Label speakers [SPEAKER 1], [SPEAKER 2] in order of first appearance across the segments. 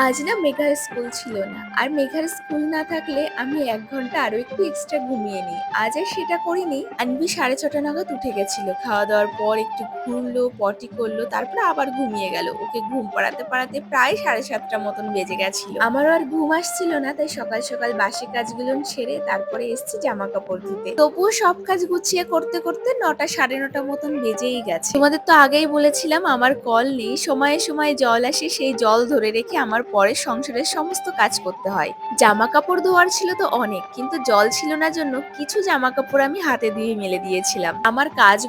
[SPEAKER 1] আজ না মেঘার স্কুল ছিল না। আর মেঘার স্কুল না থাকলে আমি ১ ঘন্টা আরো একটু এক্সট্রা ঘুমিয়ে নিই। আজ আর সেটা করিনি। আনভি ৬:৩০ নাগাদ উঠে গেছিল। খাওয়া-দাওয়ার পর একটু ঘুরলো, পটি করলো, তারপরে আবার ঘুমিয়ে গেল। ওকে ঘুম পাড়াতে প্রায় ৭:৩০ মতন বেজে গেছিল। আমারও আর ঘুম আসছিল না, তাই সকাল বাসি কাজগুলো সেরে তারপরে এসেছি জামাকাপড় ধুতে। তবুও সব কাজ গুছিয়ে করতে ৯টা ৯:৩০ মতন বেজেই গেছে। তোমাদের তো আগেই বলেছিলাম আমার কল নেই। সময়ে জল আসে, সেই জল ধরে রেখে আমার পরে সংসারের সমস্ত কাজ করতে হয়। জামাকাপড় ধোয়ার ছিল তো অনেক, কিন্তু জল ছিল না জন্য কিছু জামাকাপড় আমি হাতে দিয়ে মেলে দিয়েছিলাম। আমার কাজ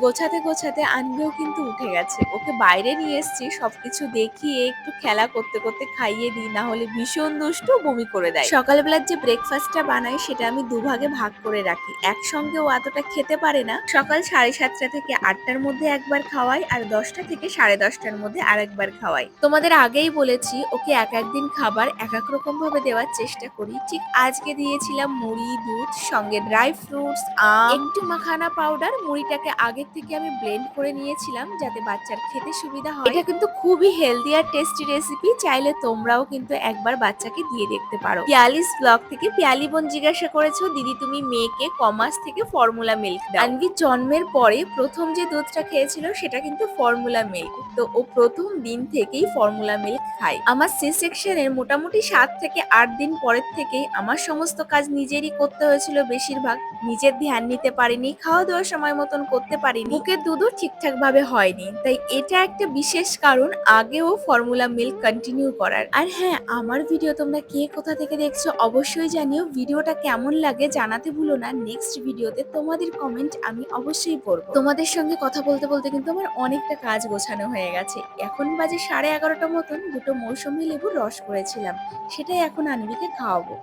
[SPEAKER 1] গোছাতে আনবিও কিন্তু উঠে গেছে। ওকে বাইরে নিয়ে এসেছি সবকিছু দেখিয়ে একটু খেলা করতে খাইয়ে দিই, না হলে ভীষণ দুষ্টু, বমি করে দেয়। সকালবেলার যে ব্রেকফাস্টটা বানাই সেটা আমি দুভাগে ভাগ করে রাখি। একসঙ্গে ও এতটা খেতে পারে না। সকাল ৭:৩০ থেকে ৮টার মধ্যে একবার খাওয়াই, আর ১০টা থেকে ১০:৩০ মধ্যে আরেকবার খাওয়াই। তোমাদের আগেই বলেছি ওকে এক একদিন খাবার এক এক রকম ভাবে দেওয়ার চেষ্টা করি। ঠিক আজকে দিয়েছিলাম মুড়ি, দুধ, সঙ্গে ড্রাই ফ্রুটস, একটু মাখানা পাউডার। মুড়িটাকে আগের থেকে আমি ব্লেন্ড করে নিয়েছিলাম যাতে বাচ্চার খেতে সুবিধা হয়। এটা কিন্তু খুবই হেলদি আর টেস্টি রেসিপি। চাইলে তোমরাও কিন্তু একবার বাচ্চাকে দিয়ে দেখতে পারো। পিয়ালিস ব্লগ থেকে পিয়ালি বোন জিজ্ঞাসা করেছো, দিদি তুমি মেয়েকে কমাস থেকে ফর্মুলা মিল্ক দাও। আনভির জন্মের পরে প্রথম যে দুধটা খেয়েছিল সেটা কিন্তু ফর্মুলা মিল্ক। তো ও প্রথম দিন থেকেই ফর্মুলা মিল্ক খায়। আমার সি সেকশনের মোটামুটি ৭ থেকে ৮ দিন পরের থেকেই আমার সমস্ত কাজ নিজেরই করতে হয়েছিল বেশিরভাগ। নিজের ধ্যান নিতে পারিনি, খাওয়া দাওয়া সময় মতন করতে পারিনি, বুকের দুধও ঠিকঠাক ভাবে হয়নি। তাই এটা একটা বিশেষ কারণ আগেও ফর্মুলা মিল্ক কন্টিনিউ করার। আর হ্যাঁ, আমার ভিডিও তোমরা কে কোথা থেকে দেখছো অবশ্যই জানিও। ভিডিওটা কেমন লাগে জানাতে ভুলো না। নেক্সট ভিডিওতে তোমাদের কমেন্ট আমি অবশ্যই পড়বো। তোমাদের সঙ্গে কথা বলতে কিন্তু আমার অনেকটা কাজ গোছানো হয়ে গেছে। এখন বাজে 11:30 মতন। দুটো মৌসুমী লেবুর রস করেছিলাম, সেটাই এখন আনবিকে খাওয়াবো।